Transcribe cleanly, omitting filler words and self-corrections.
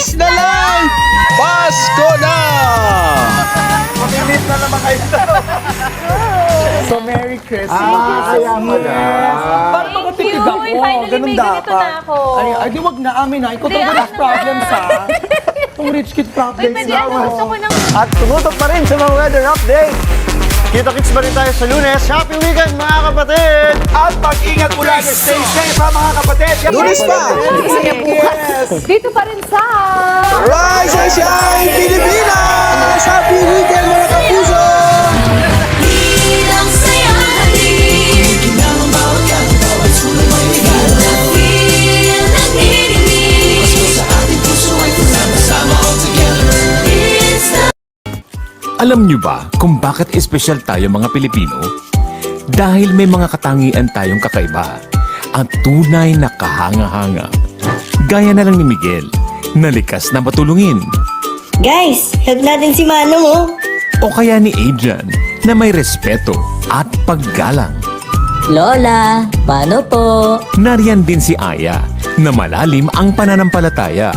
days na lang! Pasko na! Mamimit na naman kayo dito. So, Merry Christmas. Kaya pala. Parang makatipid ako. Uy, finally Ganun may ganito dapat. na ako. Ay, di wag na amin ha. Ikaw itong rich problems ha. Itong rich kid Uy, problems pwede na. ano, gusto ko ng... At tumutok pa rin sa mga weather update. Kita-kits pa rin tayo sa Lunes. Happy weekend mga kapatid! At mag-ingat po lagi. Stay safe ha mga kapatid. Lunes pa! Yes! Dito pa rin sa... Rise and shine, Pilipinas! Happy weekend mga kapuso! Ilang saya hatid Ginawang bawat yato, bawat sulong may regalo na feel nagniningning Pasko sa ating puso ay sama-sama all together It's the Alam niyo ba kung bakit espesyal tayo mga Pilipino? Dahil may mga katangian tayong kakaiba at tunay na kahanga-hanga. Gaya na lang ni Miguel, na likas na matulungin. Guys, help natin si Manong oh. O kaya ni Adrian, na may respeto at paggalang. Lola, paano po? Nariyan din si Aya, na malalim ang pananampalataya.